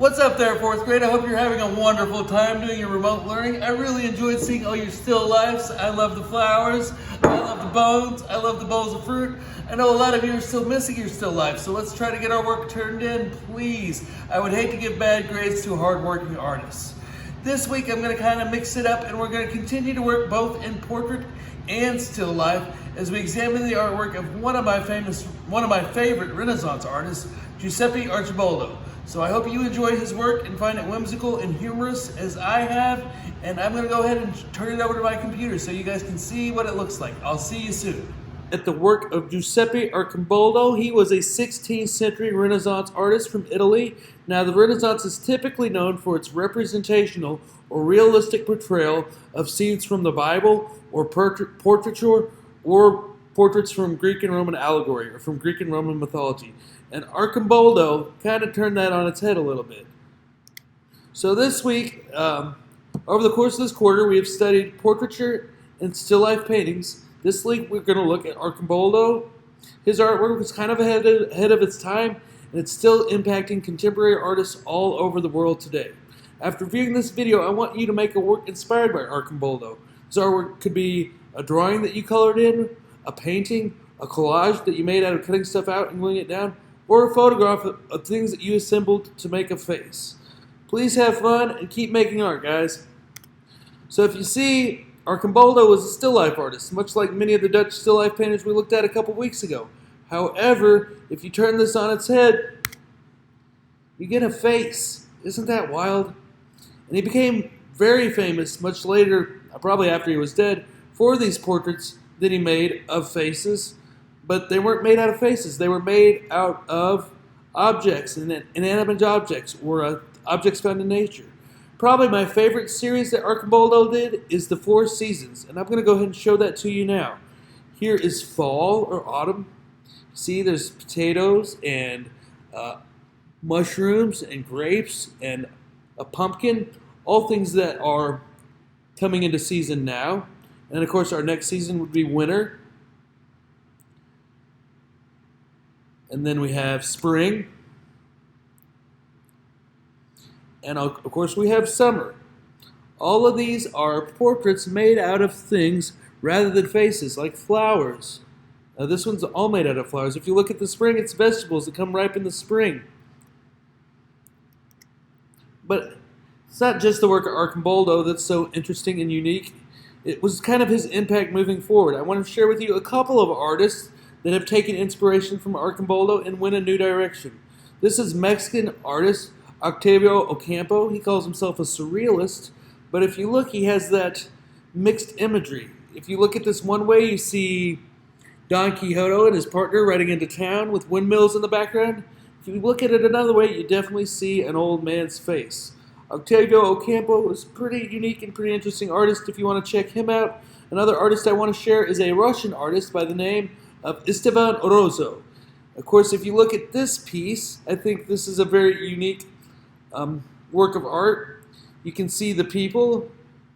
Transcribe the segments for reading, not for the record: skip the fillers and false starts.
What's up there, fourth grade? I hope you're having a wonderful time doing your remote learning. I really enjoyed seeing all your still lifes. I love the flowers, I love the bones, I love the bowls of fruit. I know a lot of you are still missing your still life, so let's try to get our work turned in, please. I would hate to give bad grades to hardworking artists. This week I'm going to kind of mix it up and we're going to continue to work both in portrait and still life as we examine the artwork of one of my favorite Renaissance artists, Guiseppe Archimboldo. So I hope you enjoy his work and find it whimsical and humorous as I have, and I'm going to go ahead and turn it over to my computer so you guys can see what it looks like. I'll see you soon. At the work of Guiseppe Archimboldo, he was a 16th century Renaissance artist from Italy. Now the Renaissance is typically known for its representational or realistic portrayal of scenes from the Bible or portraiture or portraits from Greek and Roman allegory or from Greek and Roman mythology. And Arcimboldo kind of turned that on its head a little bit. So this week, over the course of this quarter, we have studied portraiture and still life paintings. This week we're going to look at Arcimboldo. His artwork was kind of ahead of its time, and it's still impacting contemporary artists all over the world today. After viewing this video, I want you to make a work inspired by Arcimboldo. This artwork could be a drawing that you colored in, a painting, a collage that you made out of cutting stuff out and gluing it down, or a photograph of things that you assembled to make a face. Please have fun and keep making art, guys. So if you see, Arcimboldo was a still life artist, much like many of the Dutch still life painters we looked at a couple weeks ago. However, if you turn this on its head, you get a face. Isn't that wild? And he became very famous much later, probably after he was dead, for these portraits that he made of faces. But they weren't made out of faces. They were made out of objects, inanimate objects, or objects found in nature. Probably my favorite series that Arcimboldo did is the Four Seasons, and I'm going to go ahead and show that to you now. Here is fall or autumn. See, there's potatoes and mushrooms and grapes and a pumpkin, all things that are coming into season now. And of course, our next season would be winter. And then we have spring. And of course we have summer. All of these are portraits made out of things rather than faces, like flowers. Now this one's all made out of flowers. If you look at the spring, it's vegetables that come ripe in the spring. But it's not just the work of Arcimboldo that's so interesting and unique. It was kind of his impact moving forward. I want to share with you a couple of artists that have taken inspiration from Arcimboldo and went a new direction. This is Mexican artist Octavio Ocampo. He calls himself a surrealist, but if you look, he has that mixed imagery. If you look at this one way, you see Don Quixote and his partner riding into town with windmills in the background. If you look at it another way, you definitely see an old man's face. Octavio Ocampo is a pretty unique and pretty interesting artist if you want to check him out. Another artist I want to share is a Russian artist by the name of Esteban Orozco. Of course, if you look at this piece, I think this is a very unique work of art. You can see the people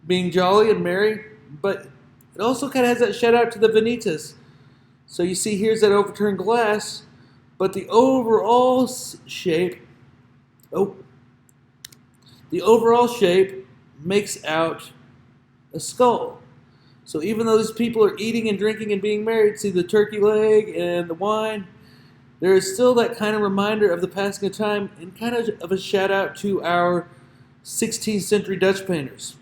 being jolly and merry, but it also kind of has that shout out to the Vanitas. So you see here's that overturned glass, but the overall shape, makes out a skull. So even though these people are eating and drinking and being married, see the turkey leg and the wine, there is still that kind of reminder of the passing of time and kind of a shout out to our 16th century Dutch painters.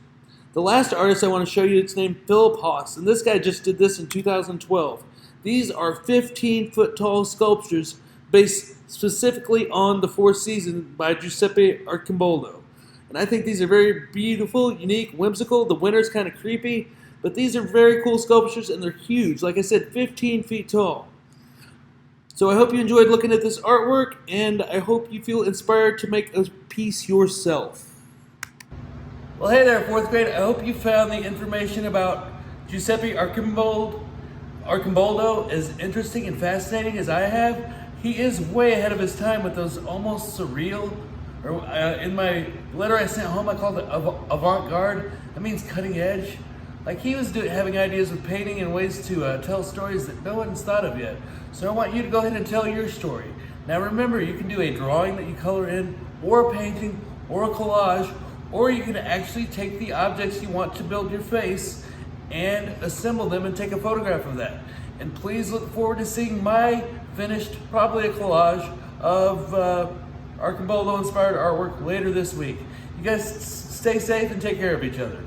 The last artist I want to show you is named Philip Haas, and this guy just did this in 2012. These are 15-foot tall sculptures based specifically on the Four Seasons by Guiseppe Archimboldo. And I think these are very beautiful, unique, whimsical. The winter's kind of creepy. But these are very cool sculptures, and they're huge. Like I said, 15 feet tall. So I hope you enjoyed looking at this artwork, and I hope you feel inspired to make a piece yourself. Well, hey there, fourth grade. I hope you found the information about Guiseppe Archimboldo as interesting and fascinating as I have. He is way ahead of his time with those almost surreal, or in my letter I sent home, I called it avant-garde. That means cutting edge. Like he was having ideas with painting and ways to tell stories that no one's thought of yet. So I want you to go ahead and tell your story. Now remember, you can do a drawing that you color in, or a painting, or a collage, or you can actually take the objects you want to build your face and assemble them and take a photograph of that. And please look forward to seeing my finished, probably a collage of Arcimboldo inspired artwork later this week. You guys stay safe and take care of each other.